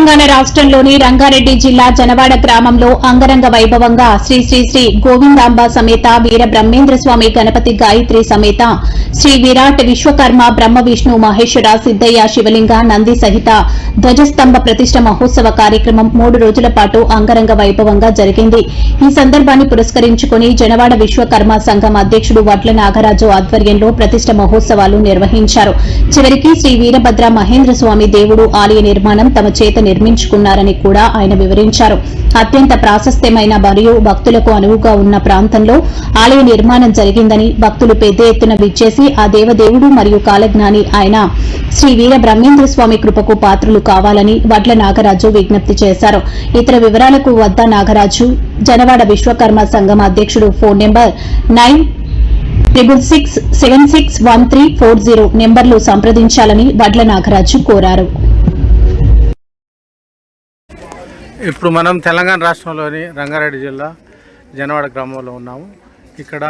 తెలంగాణ రాష్ట్రంలోని రంగారెడ్డి జిల్లా జనవాడ గ్రామంలో అంగరంగ వైభవంగా శ్రీ శ్రీ శ్రీ గోవిందాంబ సమేత వీర బ్రహ్మేంద్ర స్వామి గణపతి గాయత్రి సమేత శ్రీ విరాట్ విశ్వకర్మ బ్రహ్మ విష్ణు మహేశ్వర సిద్దయ్య శివలింగ నంది సహిత ధ్వజస్తంభ ప్రతిష్ట మహోత్సవ కార్యక్రమం 3 రోజుల పాటు అంగరంగ వైభవంగా జరిగింది. ఈ సందర్భాన్ని పురస్కరించుకుని జనవాడ విశ్వకర్మ సంఘం అధ్యక్షుడు వడ్ల నాగరాజు ఆధ్వర్యంలో ప్రతిష్ట మహోత్సవాలు నిర్వహించారు. చివరికి శ్రీ వీరభద్ర మహేంద్ర స్వామి దేవుడు ఆలయ నిర్మాణం తమ చేత నిర్మించుకున్నారని కూడా ఆయన వివరించారు. అత్యంత ప్రాశస్త్యమైన మరియు భక్తులకు అనువుగా ఉన్న ప్రాంతంలో ఆలయ నిర్మాణం జరిగిందని, భక్తులు పెద్ద ఎత్తున విచ్చేసి ఆ దేవదేవుడు మరియు కాలజ్ఞాని ఆయన శ్రీ వీర బ్రహ్మేంద్ర స్వామి కృపకు పాత్రులు కావాలని వడ్ల నాగరాజు విజ్ఞప్తి చేశారు. ఇతర వివరాలకు వద్ద నాగరాజు జనవాడ విశ్వకర్మ సంఘం అధ్యక్షుడు ఫోన్ నెంబర్ 9666761340 నెంబర్లు సంప్రదించాలని వడ్ల నాగరాజు కోరారు. ఇప్పుడు మనం తెలంగాణ రాష్ట్రంలోని రంగారెడ్డి జిల్లా జనవాడ గ్రామంలో ఉన్నాము. ఇక్కడ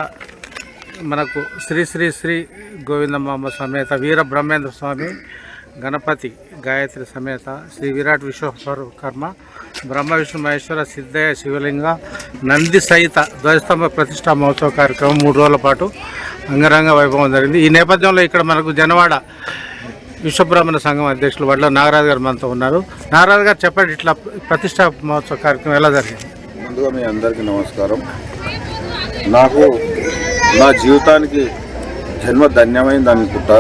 మనకు శ్రీ శ్రీ శ్రీ గోవిందమ్మ సమేత వీర బ్రహ్మేంద్ర స్వామి గణపతి గాయత్రి సమేత శ్రీ విరాట్ విశ్వకర్మ బ్రహ్మ విష్ణు మహేశ్వర సిద్దయ్య శివలింగ నంది సహిత ధ్వజస్తంభ ప్రతిష్టా మహోత్సవ కార్యక్రమం 3 రోజుల పాటు అంగరంగ వైభవం జరిగింది. ఈ నేపథ్యంలో ఇక్కడ మనకు జనవాడ విశ్వబ్రాహ్మణ సంఘం అధ్యక్షులు వడ్ల నాగరాజు గారు మనతో ఉన్నారు. నాగరాజు గారు చెప్పండి, ఇట్లా ప్రతిష్టా మహోత్సవ కార్యక్రమం ఎలా జరిగింది? ముందుగా మీ అందరికీ నమస్కారం. నాకు నా జీవితానికి జన్మ ధన్యమైంది అనుకుంటా.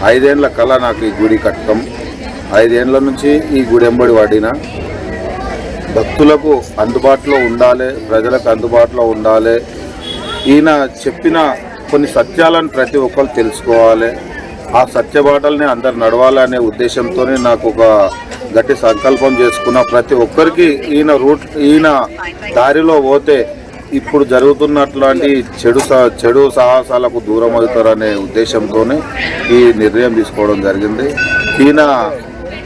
5 ఏళ్ల కళ నాకు ఈ గుడి కట్టడం. 5 ఏళ్ల నుంచి ఈ గుడి ఎంబడి వాడిన భక్తులకు అందుబాటులో ఉండాలి, ప్రజలకు అందుబాటులో ఉండాలి. ఈయన చెప్పిన కొన్ని సత్యాలను ప్రతి ఒక్కరు తెలుసుకోవాలి, ఆ సత్యబాటల్ని అందరు నడవాలనే ఉద్దేశంతోనే నాకు ఒక గట్టి సంకల్పం చేసుకున్న. ప్రతి ఒక్కరికి ఈయన దారిలో పోతే ఇప్పుడు జరుగుతున్నట్లాంటి చెడు సాహసాలకు దూరం అవుతారనే ఉద్దేశంతోనే ఈ నిర్ణయం తీసుకోవడం జరిగింది. ఈయన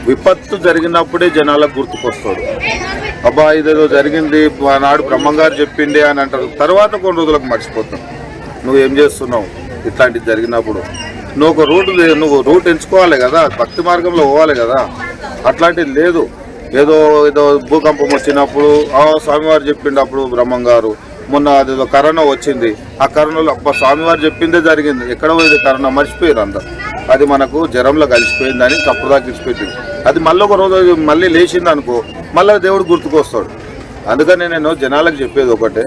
విపత్తు జరిగినప్పుడే జనాలకు గుర్తుకొస్తాడు. అబ్బా ఇదేదో జరిగింది, నాడు బ్రహ్మంగారు చెప్పిండే అని అంటారు. తర్వాత కొన్ని రోజులకు మర్చిపోతాం. నువ్వేం చేస్తున్నావు ఇట్లాంటిది జరిగినప్పుడు? నువ్వు రూట్ ఎంచుకోవాలి కదా, భక్తి మార్గంలో పోవాలి కదా. అట్లాంటిది లేదు. ఏదో భూకంపం వచ్చినప్పుడు స్వామివారు చెప్పిండప్పుడు బ్రహ్మంగారు, మొన్న అదేదో కరోనా వచ్చింది, ఆ కరోనాలో అబ్బా స్వామివారు చెప్పిందే జరిగింది, ఎక్కడ పోయింది కరోనా మర్చిపోయారు అందరు. అది మనకు జ్వరంలో కలిసిపోయిందని తప్పుదాకా ఇచ్చిపెట్టింది. అది మళ్ళీ ఒక రోజు మళ్ళీ లేచింది అనుకో, మళ్ళీ దేవుడు గుర్తుకొస్తాడు. అందుకని నేను జనాలకు చెప్పేది ఒకటే,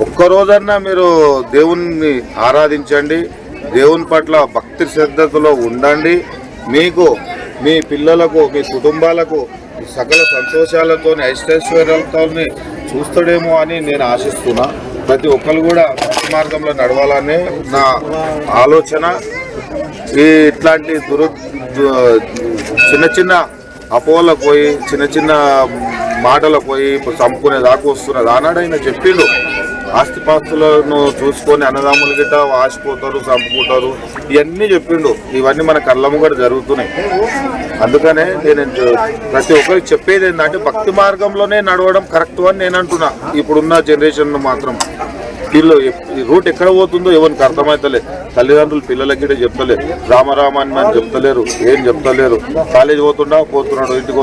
ఒక్కరోజన్నా మీరు దేవుణ్ణి ఆరాధించండి, దేవుని పట్ల భక్తి శ్రద్ధతో ఉండండి. మీకు, మీ పిల్లలకు, మీ కుటుంబాలకు సకల సంతోషాలతో ఐశ్వర్యాలతో చూస్తాడేమో అని నేను ఆశిస్తున్నా. ప్రతి ఒక్కరు కూడా భక్తి మార్గంలో నడవాలనే నా ఆలోచన. ఇట్లాంటి చిన్న చిన్న అపోహలకు పోయి, చిన్న చిన్న మాటలకు పోయి చంపుకునే దాకా వస్తున్నది. ఆనాడు ఆయన చెప్పిండు, ఆస్తిపాస్తులను చూసుకొని అన్నదమ్ములు గిట్ట ఆశపోతారు, చంపుకుంటారు, ఇవన్నీ చెప్పిండు. ఇవన్నీ మన కళ్ళము కూడా జరుగుతున్నాయి. అందుకనే నేను ప్రతి ఒక్కరికి చెప్పేది ఏంటంటే భక్తి మార్గంలోనే నడవడం కరెక్ట్ అని నేను అంటున్నా. ఇప్పుడున్న జనరేషన్ మాత్రం వీళ్ళు రూట్ ఎక్కడ పోతుందో ఎవరికి అర్థమవుతలే. తల్లిదండ్రులు పిల్లలకి చెప్తలే, రామరామాన్ని అని చెప్తలేరు, ఏం చెప్తలేరు. కాలేజీ పోతున్నాడు, ఇంటికి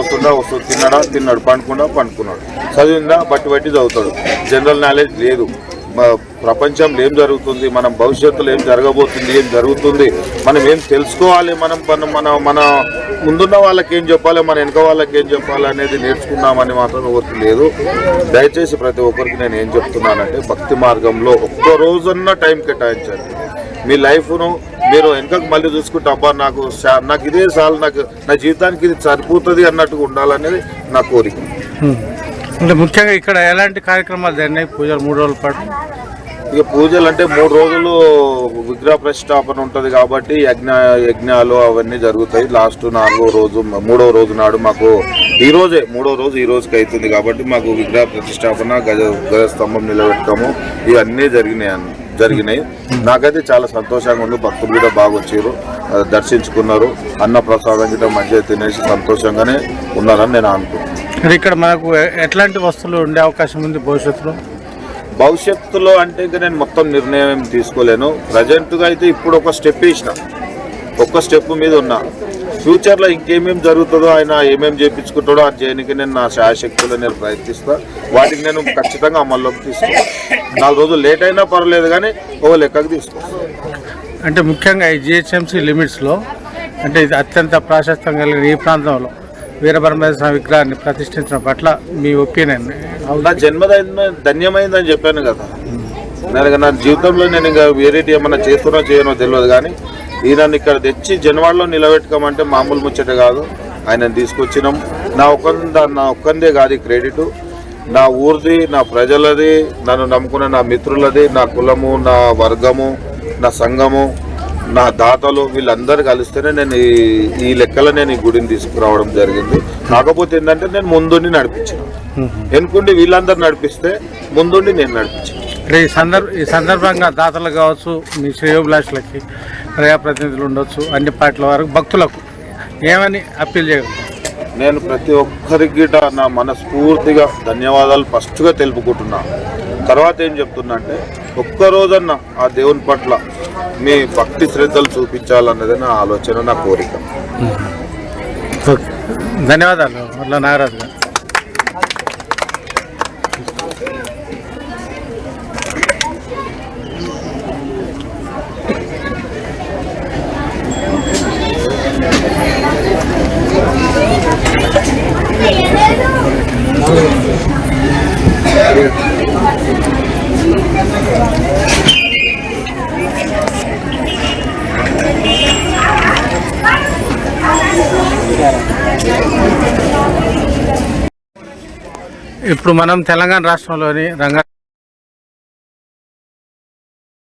తిన్నాడు, పండుకున్నాడు, చదివిందా బట్టి చదువుతాడు. జనరల్ నాలెడ్జ్ లేదు. ప్రపంచంలో ఏం జరుగుతుంది, మనం భవిష్యత్తులో ఏం జరగబోతుంది, ఏం జరుగుతుంది, మనం ఏం తెలుసుకోవాలి, మన ముందున్న వాళ్ళకి ఏం చెప్పాలి, మన వెనక వాళ్ళకి ఏం చెప్పాలి అనేది నేర్చుకున్నామని మాత్రం ఎవరికి లేదు. దయచేసి ప్రతి ఒక్కరికి నేను ఏం చెప్తున్నానంటే భక్తి మార్గంలో ఒక్క రోజన్నా టైం కేటాయించండి. మీ లైఫ్ను మీరు వెనకకు మళ్ళీ చూసుకుంటే అబ్బా నాకు ఇదే చాలు, నా జీవితానికి ఇది సరిపోతుంది అన్నట్టుగా ఉండాలనేది నా కోరిక. అంటే ముఖ్యంగా ఇక్కడ ఎలాంటి కార్యక్రమాలు జరిగినాయి? పూజలు 3 రోజుల పాటు. ఇక పూజలు అంటే 3 రోజులు విగ్రహ ప్రతిష్టాపన ఉంటుంది కాబట్టి యజ్ఞాలు అవన్నీ జరుగుతాయి. లాస్ట్ 4వ రోజు 3వ రోజు నాడు మాకు ఈ రోజుకి అవుతుంది కాబట్టి మాకు విగ్రహ ప్రతిష్టాపన, గజస్తంభం నిలబెట్టడము ఇవన్నీ జరిగినాయి. నాకైతే చాలా సంతోషంగా ఉంది. భక్తులు కూడా బాగా వచ్చారు, దర్శించుకున్నారు, అన్న ప్రసాదం గిట్ట మంచిగా తినేసి సంతోషంగానే ఉన్నారని నేను అనుకుంటున్నాను. ఇక్కడ మనకు ఎట్లాంటి వస్తువులు ఉండే అవకాశం ఉంది భవిష్యత్తులో అంటే ఇంకా నేను మొత్తం నిర్ణయం తీసుకోలేను. ప్రజెంట్గా అయితే ఇప్పుడు ఒక స్టెప్ మీద ఉన్నా. ఫ్యూచర్లో ఇంకేమేమి జరుగుతుందో, ఆయన ఏమేమి చేయించుకుంటాడో అది చేయడానికి నేను నా శాయశక్తులు నేను ప్రయత్నిస్తా. వాటికి నేను ఖచ్చితంగా అమల్లోకి తీసుకుంటాను. 4 రోజులు లేట్ అయినా పర్వాలేదు, కానీ ఓ లెక్కకు తీసుకొస్తాను. అంటే ముఖ్యంగా ఈ జిహెచ్ఎంసీ లిమిట్స్లో అంటే ఇది అత్యంత ప్రాశస్త్యం కలిగిన ఈ ప్రాంతంలో వీరబ్రహ్మేంద్ర స్వామి విగ్రహాన్ని ప్రతిష్ఠించడం పట్ల మీ ఒపీనియన్? నా ధన్యమైందని చెప్పాను కదా. నా జీవితంలో నేను ఇంకా వేరేటి ఏమన్నా చేస్తున్నా చేయనో తెలియదు, కానీ ఈయనని ఇక్కడ తెచ్చి జనవాడలో నిలబెట్టుకోమంటే మామూలు ముచ్చట కాదు. ఆయన తీసుకొచ్చినాం. నా ఒక్కందే కాదు క్రెడిట్, నా ఊరిది, నా ప్రజలది, నన్ను నమ్ముకున్న నా మిత్రులది, నా కులము, నా వర్గము, నా సంఘము, నా దాతలు, వీళ్ళందరూ కలిస్తేనే నేను ఈ లెక్కలో నేను ఈ గుడిని తీసుకురావడం జరిగింది. కాకపోతే ఏంటంటే నేను ముందుండి నడిపించిన, ఎనుకుండి వీళ్ళందరూ నడిపిస్తే ముందుండి నేను నడిపించాను. ఈ సందర్భంగా దాతలు కావచ్చు, మీ శ్రేయోభిలాషులకి ప్రజాప్రతినిధులు ఉండొచ్చు, అన్ని పార్టీల వరకు భక్తులకు ఏమని అప్పీల్ చేయగలరు? నేను ప్రతి ఒక్కరికి నా మనస్ఫూర్తిగా ధన్యవాదాలు ఫస్ట్గా తెలుపుకుంటున్నా. తర్వాత ఏం చెప్తున్నా అంటే, ఒక్కరోజన్న ఆ దేవుని పట్ల మీ భక్తి శ్రద్ధలు చూపించాలన్నది నా ఆలోచన, నా కోరిక. ధన్యవాదాలు మళ్ళీ నాగరాజు గారు. ఇప్పుడు మనం తెలంగాణ రాష్ట్రంలోని